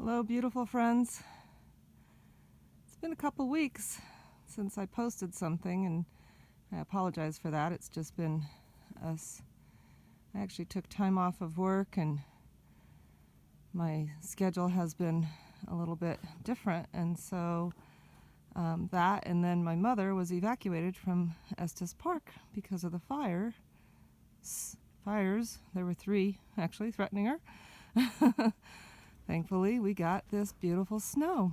Hello, beautiful friends. It's been a couple weeks since I posted something, and I apologize for that. It's just been us. I actually took time off of work, and my schedule has been a little bit different, and so that, and then my mother was evacuated from Estes Park because of the fires. There were 3 actually threatening her. Thankfully, we got this beautiful snow.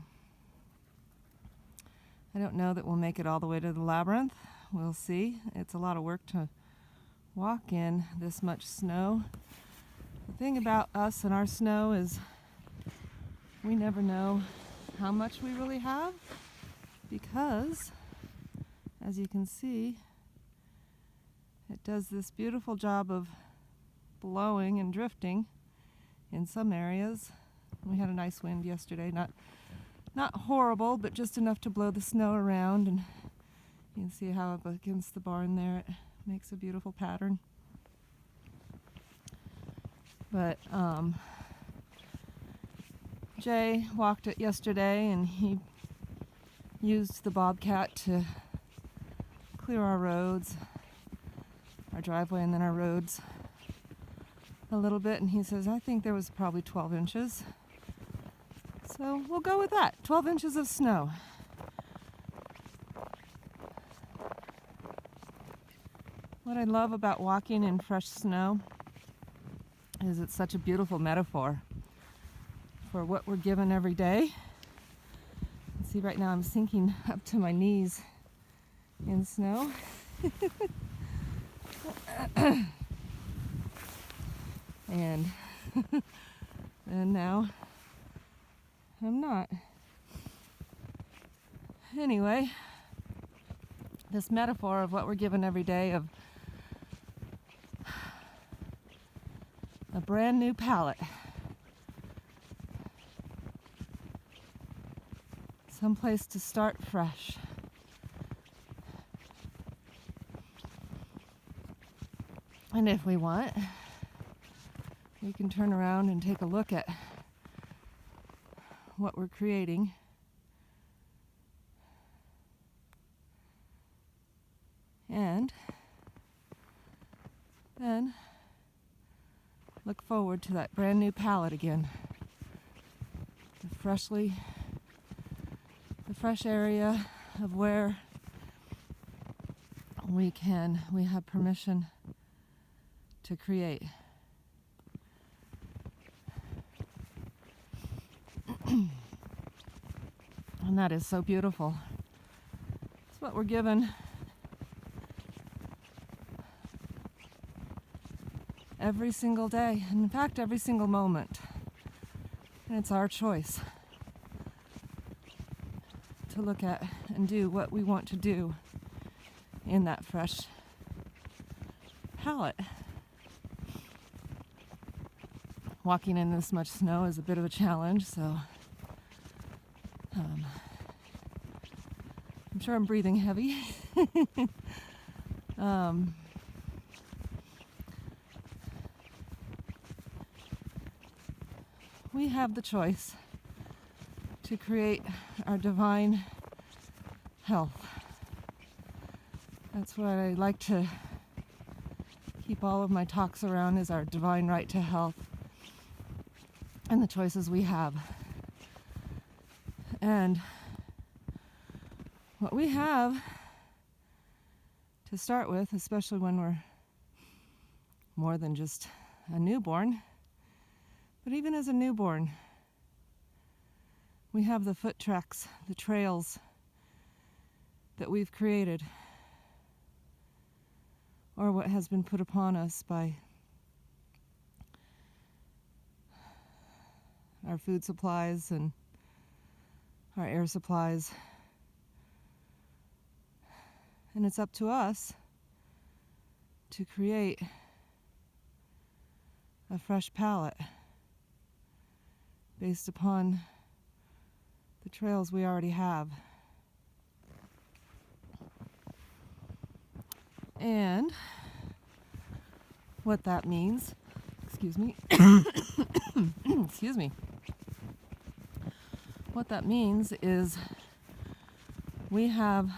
I don't know that we'll make it all the way to the Labyrinth. We'll see. It's a lot of work to walk in this much snow. The thing about us and our snow is we never know how much we really have, because, as you can see, it does this beautiful job of blowing and drifting in some areas. We had a nice wind yesterday, not horrible, but just enough to blow the snow around, and you can see how up against the barn there it makes a beautiful pattern. But Jay walked it yesterday, and he used the bobcat to clear our roads, our driveway, and then our roads a little bit, and he says, I think there was probably 12 inches. So we'll go with that. 12 inches of snow. What I love about walking in fresh snow is it's such a beautiful metaphor for what we're given every day. See, right now I'm sinking up to my knees in snow. and now I'm not. Anyway, this metaphor of what we're given every day, of a brand new palette, someplace to start fresh. And if we want, we can turn around and take a look at what we're creating. And then look forward to that brand new palette again. The fresh area of where we have permission to create. And that is so beautiful. It's what we're given every single day, and in fact every single moment. And it's our choice to look at and do what we want to do in that fresh palette. Walking in this much snow is a bit of a challenge, so I'm sure I'm breathing heavy. We have the choice to create our divine health. That's what I like to keep all of my talks around, is our divine right to health and the choices we have. And what we have to start with, especially when we're more than just a newborn, but even as a newborn, we have the foot tracks, the trails that we've created, or what has been put upon us by our food supplies and our air supplies. And it's up to us to create a fresh palette based upon the trails we already have. And what that means, excuse me, excuse me, What that means is we have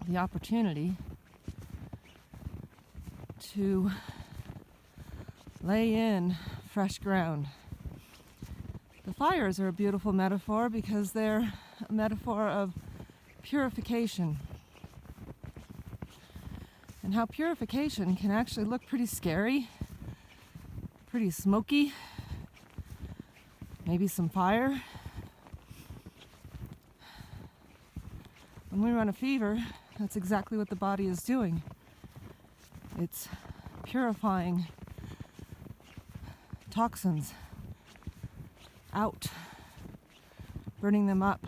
the opportunity to lay in fresh ground. The fires are a beautiful metaphor because they're a metaphor of purification. And how purification can actually look pretty scary, pretty smoky, maybe some fire. When we run a fever, that's exactly what the body is doing. It's purifying toxins out, burning them up,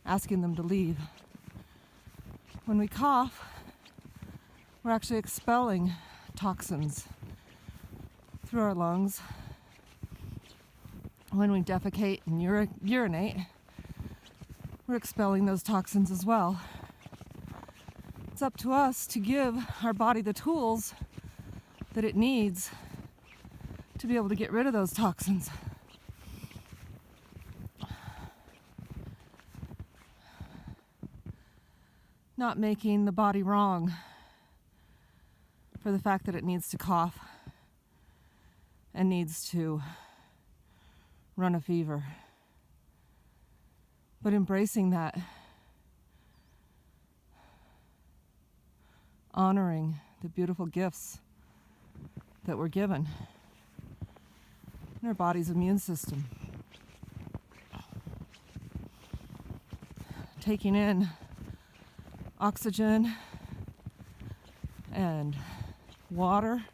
asking them to leave. When we cough, we're actually expelling toxins through our lungs. When we defecate and urinate, we're expelling those toxins as well. It's up to us to give our body the tools that it needs to be able to get rid of those toxins. Not making the body wrong for the fact that it needs to cough and needs to run a fever, but embracing that, honoring the beautiful gifts that we're given in our body's immune system. Taking in oxygen and water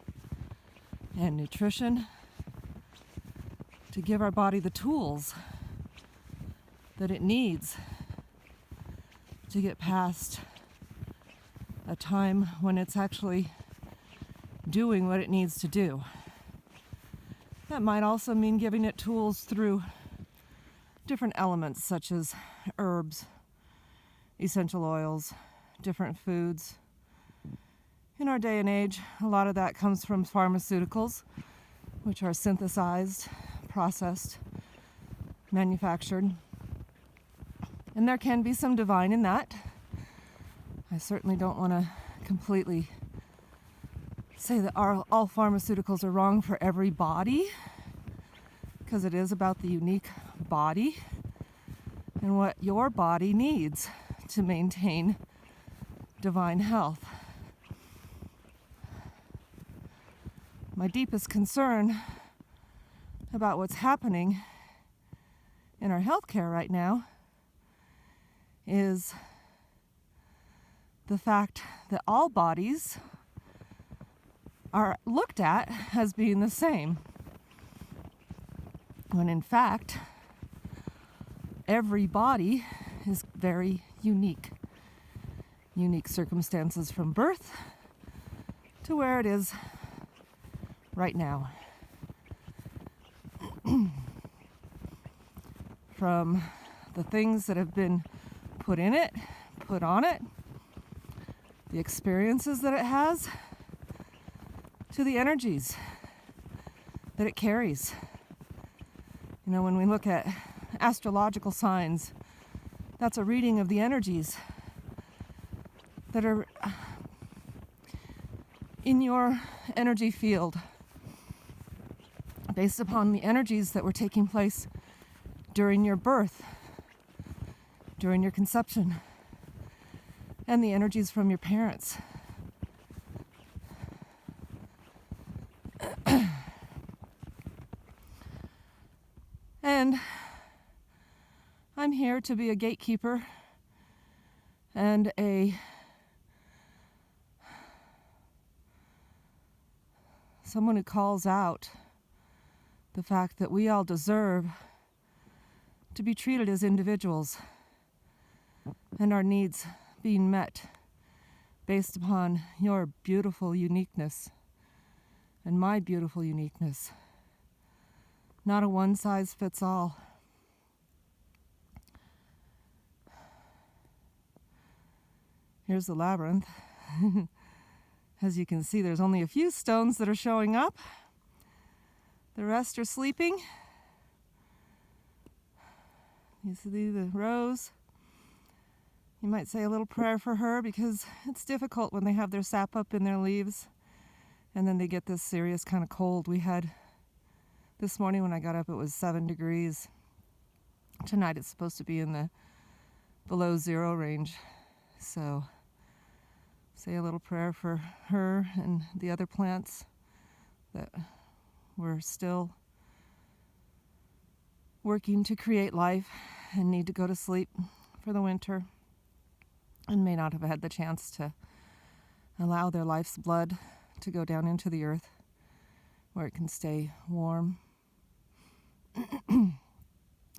and nutrition to give our body the tools that it needs to get past a time when it's actually doing what it needs to do. That might also mean giving it tools through different elements such as herbs, essential oils, different foods. In our day and age, a lot of that comes from pharmaceuticals, which are synthesized, processed, manufactured. And there can be some divine in that. I certainly don't want to completely say that all pharmaceuticals are wrong for every body, because it is about the unique body and what your body needs to maintain divine health. My deepest concern about what's happening in our healthcare right now is the fact that all bodies are looked at as being the same, when in fact every body is very unique. Unique circumstances from birth to where it is right now. From the things that have been put in it, put on it, the experiences that it has, to the energies that it carries. You know, when we look at astrological signs, that's a reading of the energies that are in your energy field, based upon the energies that were taking place during your birth, during your conception, and the energies from your parents. And I'm here to be a gatekeeper and someone who calls out the fact that we all deserve to be treated as individuals and our needs being met based upon your beautiful uniqueness and my beautiful uniqueness. Not a one-size-fits-all. Here's the labyrinth. As you can see, there's only a few stones that are showing up. The rest are sleeping. You see the rose? You might say a little prayer for her because it's difficult when they have their sap up in their leaves and then they get this serious kind of cold. We had this morning when I got up, it was 7 degrees. Tonight it's supposed to be in the below zero range. So say a little prayer for her and the other plants that we're still working to create life and need to go to sleep for the winter and may not have had the chance to allow their life's blood to go down into the earth where it can stay warm.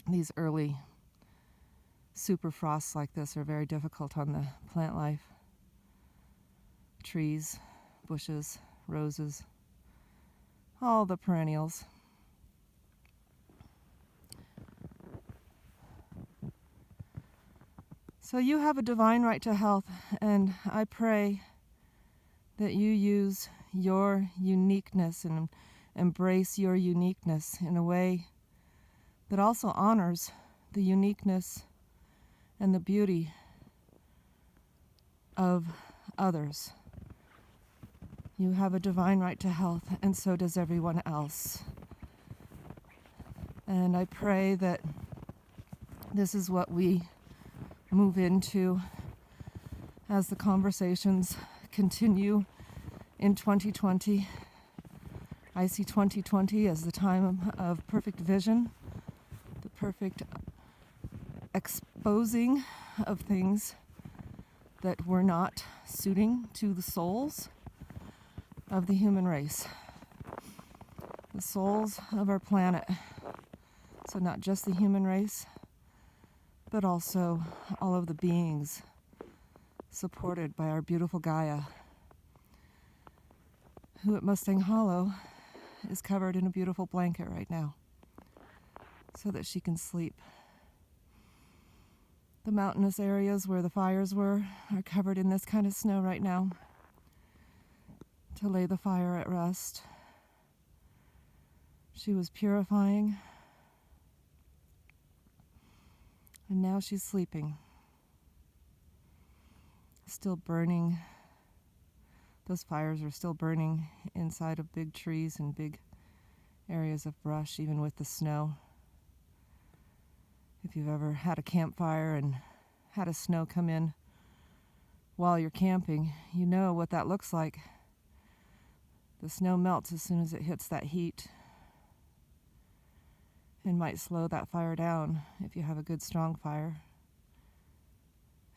These early super frosts like this are very difficult on the plant life. Trees, bushes, roses, all the perennials. So you have a divine right to health, and I pray that you use your uniqueness and embrace your uniqueness in a way that also honors the uniqueness and the beauty of others. You have a divine right to health, and so does everyone else. And I pray that this is what we move into as the conversations continue in 2020. I see 2020 as the time of perfect vision, the perfect exposing of things that were not suiting to the souls of the human race, the souls of our planet. So not just the human race, but also all of the beings supported by our beautiful Gaia, who at Mustang Hollow is covered in a beautiful blanket right now so that she can sleep. The mountainous areas where the fires were are covered in this kind of snow right now to lay the fire at rest. She was purifying, and now she's sleeping. Still burning. Those fires are still burning inside of big trees and big areas of brush, even with the snow. If you've ever had a campfire and had a snow come in while you're camping, you know what that looks like. The snow melts as soon as it hits that heat and might slow that fire down if you have a good strong fire.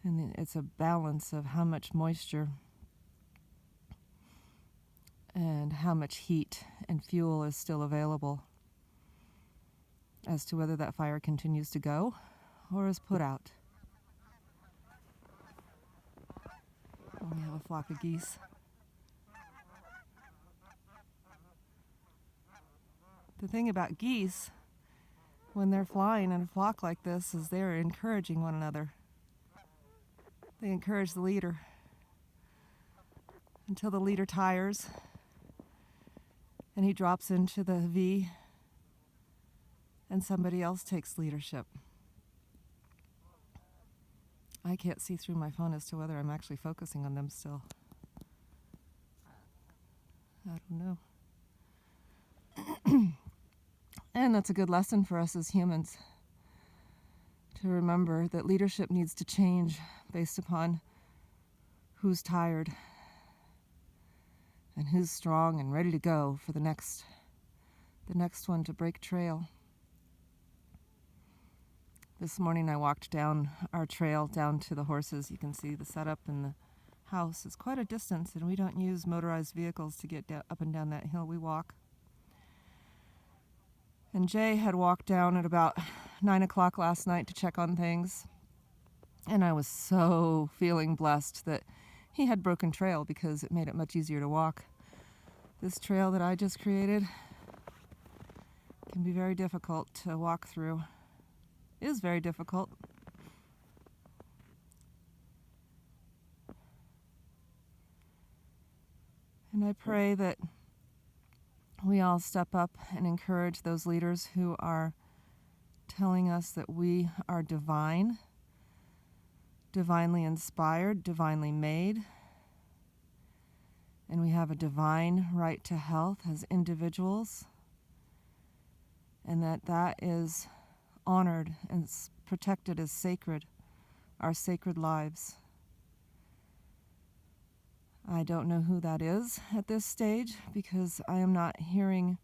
And it's a balance of how much moisture and how much heat and fuel is still available as to whether that fire continues to go or is put out. And we have a flock of geese. The thing about geese, when they're flying in a flock like this, is they're encouraging one another. They encourage the leader until the leader tires and he drops into the V and somebody else takes leadership. I can't see through my phone as to whether I'm actually focusing on them still. I don't know. And that's a good lesson for us as humans, to remember that leadership needs to change based upon who's tired and who's strong and ready to go for the next one to break trail. This morning I walked down our trail down to the horses. You can see the setup in the house is quite a distance, and we don't use motorized vehicles to get up and down that hill. We walk. And Jay had walked down at about 9 o'clock last night to check on things. And I was so feeling blessed that he had broken trail because it made it much easier to walk. This trail that I just created can be very difficult to walk through. It is very difficult. And I pray that we all step up and encourage those leaders who are telling us that we are divine, divinely inspired, divinely made, and we have a divine right to health as individuals, and that is honored and protected as sacred, our sacred lives. I don't know who that is at this stage because I am not hearing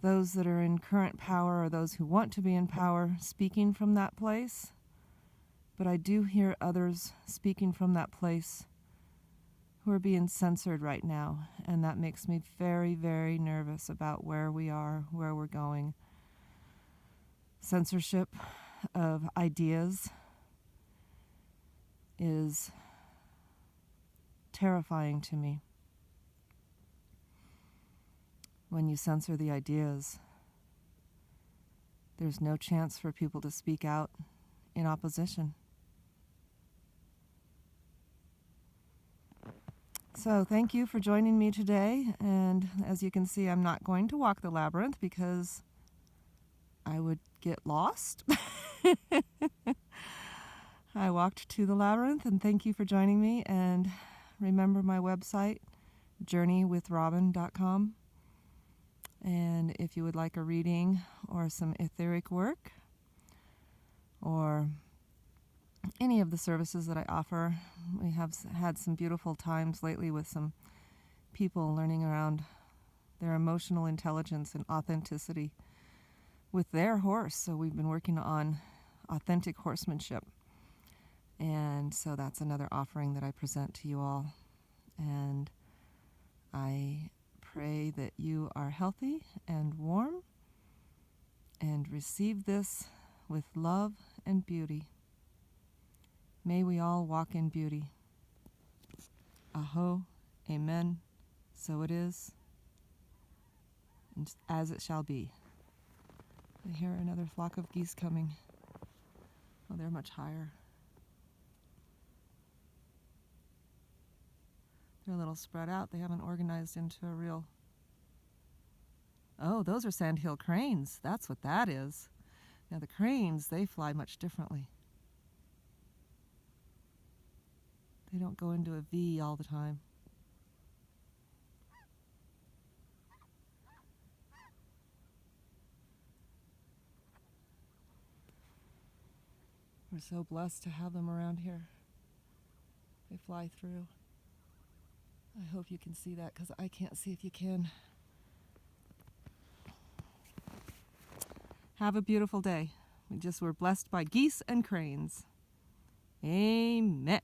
those that are in current power or those who want to be in power speaking from that place, but I do hear others speaking from that place who are being censored right now, and that makes me very, very nervous about where we are, where we're going. Censorship of ideas is terrifying to me. When you censor the ideas, there's no chance for people to speak out in opposition. So thank you for joining me today, and as you can see, I'm not going to walk the labyrinth because I would get lost. I walked to the labyrinth, and thank you for joining me, and remember my website, journeywithrobin.com, and if you would like a reading or some etheric work or any of the services that I offer, we have had some beautiful times lately with some people learning around their emotional intelligence and authenticity with their horse. So we've been working on authentic horsemanship. And so that's another offering that I present to you all. And I pray that you are healthy and warm and receive this with love and beauty. May we all walk in beauty. Aho, amen, so it is, and as it shall be. I hear another flock of geese coming. Oh, they're much higher. They're a little spread out. They haven't organized into a real... Oh, those are sandhill cranes. That's what that is. Now the cranes, they fly much differently. They don't go into a V all the time. We're so blessed to have them around here. They fly through. I hope you can see that because I can't see if you can. Have a beautiful day. We just were blessed by geese and cranes. Amen.